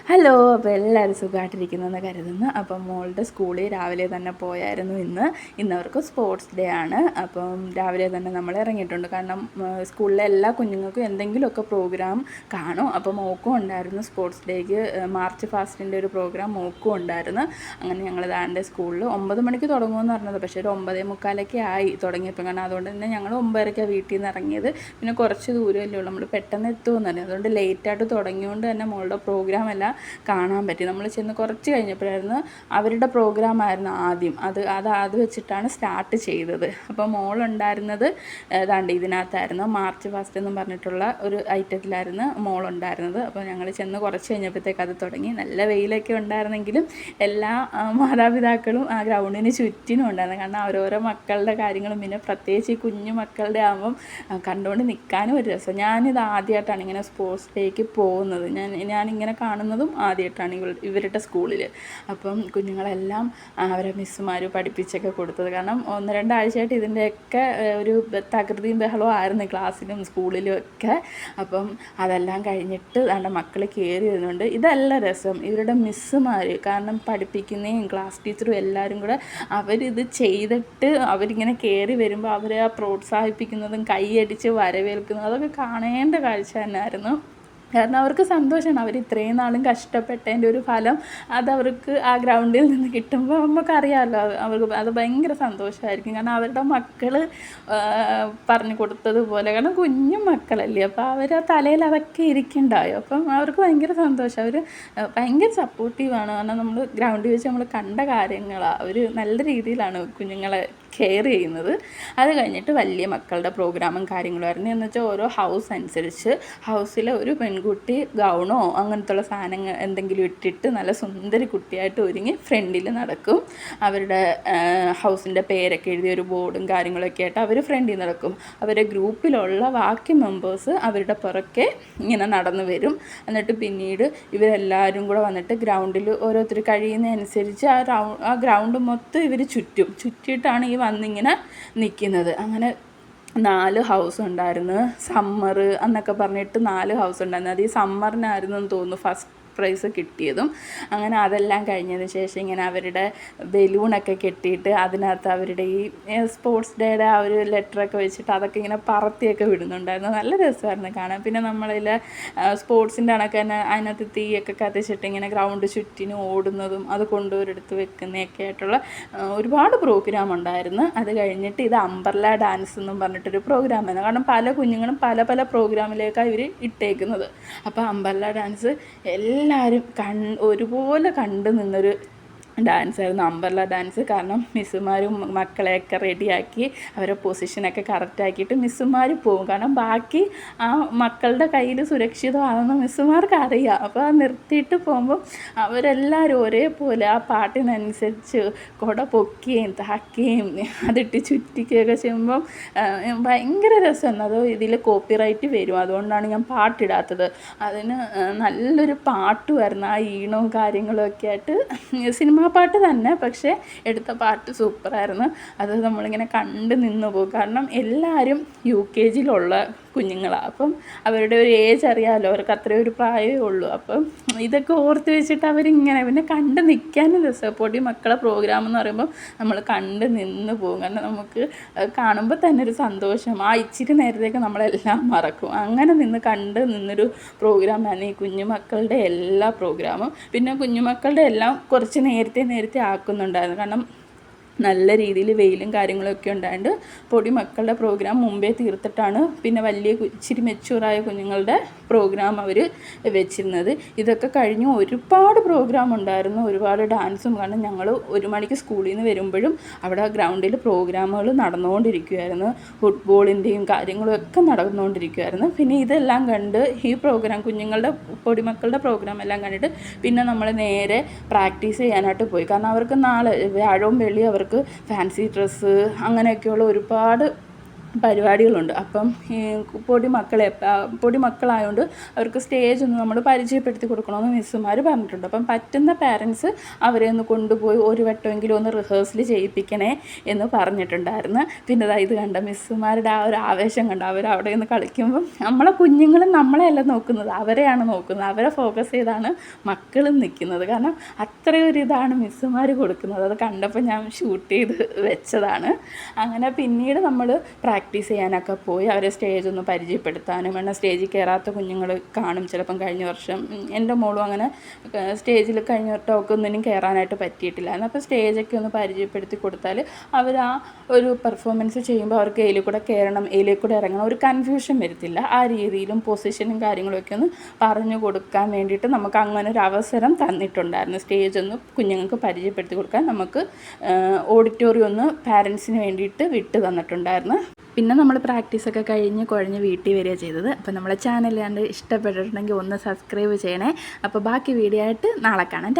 Hello. അപ്പോൾ എല്ലാവരും സുഖമായിട്ടിരിക്കുന്നെന്ന് കരുതുന്നു. അപ്പം മോളുടെ സ്കൂളിൽ രാവിലെ തന്നെ പോയായിരുന്നു. ഇന്ന് അവർക്ക് സ്പോർട്സ് ഡേ ആണ്. അപ്പം രാവിലെ തന്നെ നമ്മൾ ഇറങ്ങിയിട്ടുണ്ട്. കാരണം സ്കൂളിലെ എല്ലാ കുഞ്ഞുങ്ങൾക്കും എന്തെങ്കിലുമൊക്കെ പ്രോഗ്രാം കാണും. അപ്പോൾ മോക്കും ഉണ്ടായിരുന്നു സ്പോർട്സ് ഡേക്ക് മാർച്ച് ഫാസ്റ്റിൻ്റെ ഒരു പ്രോഗ്രാം മോക്കും ഉണ്ടായിരുന്നു. അങ്ങനെ ഞങ്ങൾ ദാൻ്റെ സ്കൂളിൽ 9 മണിക്ക് തുടങ്ങുമെന്ന് പറഞ്ഞത്, പക്ഷേ ഒരു 9:45 ആയി തുടങ്ങിയപ്പോൾ. കാരണം അതുകൊണ്ട് തന്നെ ഞങ്ങൾ 9:30 വീട്ടിൽ നിന്ന് ഇറങ്ങിയത്. പിന്നെ കുറച്ച് ദൂരമല്ലേ ഉള്ളൂ, നമ്മൾ പെട്ടെന്ന് എത്തുമെന്ന് പറഞ്ഞു. അതുകൊണ്ട് ലേറ്റായിട്ട് തുടങ്ങിയതുകൊണ്ട് തന്നെ മോളുടെ പ്രോഗ്രാം എല്ലാം കാണാൻ പറ്റി. നമ്മൾ ചെന്ന് കുറച്ച് കഴിഞ്ഞപ്പോഴായിരുന്നു അവരുടെ പ്രോഗ്രാമായിരുന്നു ആദ്യം. അത് വെച്ചിട്ടാണ് സ്റ്റാർട്ട് ചെയ്തത്. അപ്പോൾ മോളുണ്ടായിരുന്നത് ഏതാണ്ട് ഇതിനകത്തായിരുന്നു. മാർച്ച് ഫാസ്റ്റ് എന്നും പറഞ്ഞിട്ടുള്ള ഒരു ഐറ്റത്തിലായിരുന്നു മോളുണ്ടായിരുന്നത്. അപ്പോൾ ഞങ്ങൾ ചെന്ന് കുറച്ച് കഴിഞ്ഞപ്പോഴത്തേക്ക് അത് തുടങ്ങി. നല്ല വെയിലൊക്കെ ഉണ്ടായിരുന്നെങ്കിലും എല്ലാ മാതാപിതാക്കളും ആ ഗ്രൗണ്ടിന് ചുറ്റിനും ഉണ്ടായിരുന്നു. കാരണം ഓരോരോ മക്കളുടെ കാര്യങ്ങളും, പിന്നെ പ്രത്യേകിച്ച് ഈ കുഞ്ഞു മക്കളുടെ ആകുമ്പം കണ്ടുകൊണ്ട് നിൽക്കാനും ഒരു രസം. ഞാനിത് ആദ്യമായിട്ടാണ് ഇങ്ങനെ സ്പോർട്സ് ഡേക്ക് പോകുന്നത്. ഞാനിങ്ങനെ കാണുന്നതും ആദ്യമായിട്ടാണ് ഇവരുടെ സ്കൂളിൽ. അപ്പം കുഞ്ഞുങ്ങളെല്ലാം അവരെ മിസ്സുമാർ പഠിപ്പിച്ചൊക്കെ കൊടുത്തത്. കാരണം 1-2 ആഴ്ചയായിട്ട് ഇതിൻ്റെയൊക്കെ ഒരു തകൃതിയും ബഹളവും ആയിരുന്നു ക്ലാസ്സിലും സ്കൂളിലും ഒക്കെ. അപ്പം അതെല്ലാം കഴിഞ്ഞിട്ട് നമ്മുടെ മക്കൾ കയറി വരുന്നുണ്ട്. ഇതല്ല രസം, ഇവരുടെ മിസ്സുമാർ. കാരണം പഠിപ്പിക്കുന്നതും ക്ലാസ് ടീച്ചറും എല്ലാവരും കൂടെ അവരിത് ചെയ്തിട്ട് അവരിങ്ങനെ കയറി വരുമ്പോൾ അവരെ പ്രോത്സാഹിപ്പിക്കുന്നതും കൈയടിച്ച് വരവേൽക്കുന്നതും അതൊക്കെ കാണേണ്ട കാഴ്ച തന്നെയായിരുന്നു. കാരണം അവർക്ക് സന്തോഷമാണ്. അവർ ഇത്രയും നാളും കഷ്ടപ്പെട്ടതിൻ്റെ ഒരു ഫലം അതവർക്ക് ആ ഗ്രൗണ്ടിൽ നിന്ന് കിട്ടുമ്പോൾ നമുക്കറിയാമല്ലോ, അവർക്ക് അത് ഭയങ്കര സന്തോഷമായിരിക്കും. കാരണം അവരുടെ മക്കൾ പറഞ്ഞു കൊടുത്തതുപോലെ, കാരണം കുഞ്ഞു മക്കളല്ലേ, അപ്പോൾ അവർ ആ തലയിൽ അതൊക്കെ ഇരിക്കുന്നുണ്ടായോ. അപ്പം അവർക്ക് ഭയങ്കര സന്തോഷം. അവർ ഭയങ്കര സപ്പോർട്ടീവാണ്. കാരണം നമ്മൾ ഗ്രൗണ്ടിൽ വെച്ച് നമ്മൾ കണ്ട കാര്യങ്ങളാണ്. അവർ നല്ല രീതിയിലാണ് കുഞ്ഞുങ്ങളെ കെയർ ചെയ്യുന്നത്. അത് കഴിഞ്ഞിട്ട് വലിയ മക്കളുടെ പ്രോഗ്രാമും കാര്യങ്ങളുമായിരുന്നു. എന്ന് വെച്ചാൽ ഓരോ ഹൗസ് അനുസരിച്ച് ഹൗസിലെ ഒരു പെൺകുട്ടി ഗൗണോ അങ്ങനത്തുള്ള സാധനങ്ങൾ എന്തെങ്കിലും ഇട്ടിട്ട് നല്ല സുന്ദരി കുട്ടിയായിട്ട് ഒരുങ്ങി ഫ്രണ്ടിൽ നടക്കും. അവരുടെ ഹൗസിൻ്റെ പേരൊക്കെ എഴുതിയ ഒരു ബോർഡും കാര്യങ്ങളൊക്കെ ആയിട്ട് അവർ ഫ്രണ്ടിൽ നടക്കും. അവരുടെ ഗ്രൂപ്പിലുള്ള ബാക്കി മെമ്പേഴ്സ് അവരുടെ പുറകെ ഇങ്ങനെ നടന്നു വരും. എന്നിട്ട് പിന്നീട് ഇവരെല്ലാവരും കൂടെ വന്നിട്ട് ഗ്രൗണ്ടിൽ ഓരോരുത്തർ കഴിയുന്നതനുസരിച്ച് ആ ഗ്രൗണ്ട് മൊത്തം ഇവർ ചുറ്റിയിട്ടാണ് ഈ വന്നിങ്ങനെ നിൽക്കുന്നത്. അങ്ങനെ 4 ഹൗസ് ഉണ്ടായിരുന്നു. സമ്മർ എന്നൊക്കെ പറഞ്ഞിട്ട് 4 ഹൗസ് ഉണ്ടായിരുന്നു. അത് ഈ സമ്മറിനായിരുന്നു എന്ന് തോന്നുന്നു ഫസ്റ്റ് പ്രൈസ് കിട്ടിയതും. അങ്ങനെ അതെല്ലാം കഴിഞ്ഞതിന് ശേഷം ഇങ്ങനെ അവരുടെ ബലൂണൊക്കെ കെട്ടിയിട്ട് അതിനകത്ത് അവരുടെ ഈ സ്പോർട്സ് ഡേയുടെ ആ ഒരു ലെറ്ററൊക്കെ വെച്ചിട്ട് അതൊക്കെ ഇങ്ങനെ പറത്തിയൊക്കെ വിടുന്നുണ്ടായിരുന്നു. നല്ല രസമായിരുന്നു കാണാൻ. പിന്നെ നമ്മളിൽ സ്പോർട്സിൻ്റെ കണക്ക് തന്നെ അതിനകത്ത് തീയൊക്കെ കത്തിച്ചിട്ട് ഇങ്ങനെ ഗ്രൗണ്ട് ചുറ്റിനും ഓടുന്നതും അത് കൊണ്ടുവരെടുത്ത് വെക്കുന്നതൊക്കെ ആയിട്ടുള്ള ഒരുപാട് പ്രോഗ്രാം ഉണ്ടായിരുന്നു. അത് കഴിഞ്ഞിട്ട് ഇത് അംബർല ഡാൻസ് എന്നും പറഞ്ഞിട്ടൊരു പ്രോഗ്രാമായിരുന്നു. കാരണം പല കുഞ്ഞുങ്ങളും പല പല പ്രോഗ്രാമിലേക്കാണ് ഇവർ ഇട്ടേക്കുന്നത്. അപ്പോൾ അംബർല ഡാൻസ് എല്ലാവരും ഒരുപോലെ കണ്ടു നിന്നൊരു ഡാൻസായിരുന്നു അംബർല ഡാൻസ്. കാരണം മിസ്സുമാരും മക്കളെയൊക്കെ റെഡിയാക്കി അവരെ പൊസിഷനൊക്കെ കറക്റ്റാക്കിയിട്ട് മിസ്സുമാർ പോകും. കാരണം ബാക്കി ആ മക്കളുടെ കയ്യിൽ സുരക്ഷിതമാണെന്ന് മിസ്സുമാർക്ക് അറിയാം. അപ്പോൾ ആ നിർത്തിയിട്ട് പോകുമ്പോൾ അവരെല്ലാവരും ഒരേപോലെ ആ പാട്ടിനനുസരിച്ച് കുട പൊക്കുകയും താക്കുകയും അതിട്ട് ചുറ്റിക്കുകയൊക്കെ ചെയ്യുമ്പം ഭയങ്കര രസമാണ്. അത് ഇതിൽ കോപ്പിറൈറ്റ് വരും, അതുകൊണ്ടാണ് ഞാൻ പാട്ടിടാത്തത്. അതിന് നല്ലൊരു പാട്ടുമായിരുന്നു. ആ ഈണവും കാര്യങ്ങളും ഒക്കെ ആയിട്ട് സിനിമ പാട്ട് തന്നെ, പക്ഷേ എടുത്ത പാട്ട് സൂപ്പറായിരുന്നു. അത് നമ്മളിങ്ങനെ കണ്ട് നിന്ന് പോകും. കാരണം എല്ലാവരും UKG കുഞ്ഞുങ്ങളാണ്. അപ്പം അവരുടെ ഒരു ഏജ് അറിയാമല്ലോ, അവർക്ക് അത്രയും ഒരു പ്രായമേ ഉള്ളൂ. അപ്പം ഇതൊക്കെ ഓർത്ത് വെച്ചിട്ട് അവരിങ്ങനെ പിന്നെ കണ്ട് നിൽക്കാനും രസം. പൊടി മക്കളെ പ്രോഗ്രാം എന്ന് പറയുമ്പോൾ നമ്മൾ കണ്ട് നിന്ന് പോകും. കാരണം നമുക്ക് കാണുമ്പോൾ തന്നെ ഒരു സന്തോഷം. ആ ഇച്ചിരി നേരത്തേക്ക് നമ്മളെല്ലാം മറക്കും. അങ്ങനെ കണ്ട് നിന്നൊരു പ്രോഗ്രാമാണ് ഈ കുഞ്ഞുമക്കളുടെ എല്ലാ പ്രോഗ്രാമും. പിന്നെ കുഞ്ഞുമക്കളുടെ എല്ലാം കുറച്ച് നേരത്തെ ആക്കുന്നുണ്ടായിരുന്നു. കാരണം നല്ല രീതിയിൽ വെയിലും കാര്യങ്ങളൊക്കെ ഉണ്ടായിട്ട് പൊടി മക്കളുടെ പ്രോഗ്രാം മുമ്പേ തീർത്തിട്ടാണ് പിന്നെ വലിയ ഇച്ചിരി മെച്യൂറായ കുഞ്ഞുങ്ങളുടെ പ്രോഗ്രാം അവർ വെച്ചിരുന്നത്. ഇതൊക്കെ കഴിഞ്ഞ് ഒരുപാട് പ്രോഗ്രാം ഉണ്ടായിരുന്നു, ഒരുപാട് ഡാൻസും. കാരണം ഞങ്ങൾ 1 മണിക്ക് സ്കൂളിൽ നിന്ന് വരുമ്പോഴും അവിടെ ഗ്രൗണ്ടിൽ പ്രോഗ്രാമുകൾ നടന്നുകൊണ്ടിരിക്കുമായിരുന്നു. ഫുട്ബോളിൻ്റെയും കാര്യങ്ങളും ഒക്കെ നടന്നുകൊണ്ടിരിക്കുമായിരുന്നു. പിന്നെ ഇതെല്ലാം കണ്ട് ഈ പ്രോഗ്രാം കുഞ്ഞുങ്ങളുടെ പൊടിമക്കളുടെ പ്രോഗ്രാം എല്ലാം കണ്ടിട്ട് പിന്നെ നമ്മൾ നേരെ പ്രാക്ടീസ് ചെയ്യാനായിട്ട് പോയി. കാരണം അവർക്ക് നാളെ വ്യാഴവും വെള്ളിയും അവർക്ക് ഫാൻസി ഡ്രസ്സ് അങ്ങനെയൊക്കെയുള്ള ഒരുപാട് പരിപാടികളുണ്ട്. അപ്പം ഈ പൊടി മക്കളായതുകൊണ്ട് അവർക്ക് സ്റ്റേജൊന്ന് നമ്മൾ പരിചയപ്പെടുത്തി കൊടുക്കണമെന്ന് മിസ്സുമാർ പറഞ്ഞിട്ടുണ്ട്. അപ്പം പറ്റുന്ന പാരൻസ് അവരെ ഒന്ന് കൊണ്ടുപോയി ഒരു വട്ടമെങ്കിലും ഒന്ന് റിഹേഴ്സൽ ചെയ്യിപ്പിക്കണേ എന്ന് പറഞ്ഞിട്ടുണ്ടായിരുന്നു. പിന്നെ ഇത് കണ്ട മിസ്സുമാരുടെ ആ ഒരു ആവേശം കണ്ട അവർ അവിടെ നിന്ന് കളിക്കുമ്പം നമ്മളെ കുഞ്ഞുങ്ങളും നമ്മളെയല്ല നോക്കുന്നത്, അവരെയാണ് നോക്കുന്നത്. അവരെ ഫോക്കസ് ചെയ്താണ് മക്കളും നിൽക്കുന്നത്. കാരണം അത്രയൊരിതാണ് മിസ്സുമാർ കൊടുക്കുന്നത്. അത് കണ്ടപ്പോൾ ഞാൻ ഷൂട്ട് ചെയ്ത് വെച്ചതാണ്. അങ്ങനെ പിന്നീട് നമ്മൾ പ്രാക്ടീസ് ചെയ്യാനൊക്കെ പോയി അവരെ സ്റ്റേജ് ഒന്ന് പരിചയപ്പെടുത്താനും. എന്നാൽ സ്റ്റേജിൽ കയറാത്ത കുഞ്ഞുങ്ങൾ കാണും ചിലപ്പം. കഴിഞ്ഞ വർഷം എൻ്റെ മോളും അങ്ങനെ സ്റ്റേജിൽ കഴിഞ്ഞ ടോക്കൊന്നിനും കയറാനായിട്ട് പറ്റിയിട്ടില്ലായിരുന്നു. അപ്പോൾ സ്റ്റേജൊക്കെ ഒന്ന് പരിചയപ്പെടുത്തി കൊടുത്താൽ അവർ ആ ഒരു പെർഫോമൻസ് ചെയ്യുമ്പോൾ അവർക്ക് എയിലിൽ കൂടെ കയറണം, എയിലിൽ കൂടെ ഇറങ്ങണം, ഒരു കൺഫ്യൂഷൻ വരത്തില്ല. ആ രീതിയിലും പൊസിഷനും കാര്യങ്ങളൊക്കെ ഒന്ന് പറഞ്ഞു കൊടുക്കാൻ വേണ്ടിയിട്ട് നമുക്ക് അങ്ങനെ ഒരു അവസരം തന്നിട്ടുണ്ടായിരുന്നു. സ്റ്റേജ് ഒന്ന് കുഞ്ഞുങ്ങൾക്ക് പരിചയപ്പെടുത്തി കൊടുക്കാൻ നമുക്ക് ഓഡിറ്റോറിയം ഒന്ന് പാരൻസിന് വേണ്ടിയിട്ട് വിട്ട് തന്നിട്ടുണ്ടായിരുന്നു. പിന്നെ നമ്മൾ പ്രാക്ടീസൊക്കെ കഴിഞ്ഞ് കുഴഞ്ഞ് വീട്ടിൽ വരിക ചെയ്തത്. അപ്പോൾ നമ്മളെ ചാനൽ ഇഷ്ടപ്പെട്ടിട്ടുണ്ടെങ്കിൽ ഒന്ന് സബ്സ്ക്രൈബ് ചെയ്യണേ. അപ്പോൾ ബാക്കി വീഡിയോ ആയിട്ട് നാളെ കാണാം.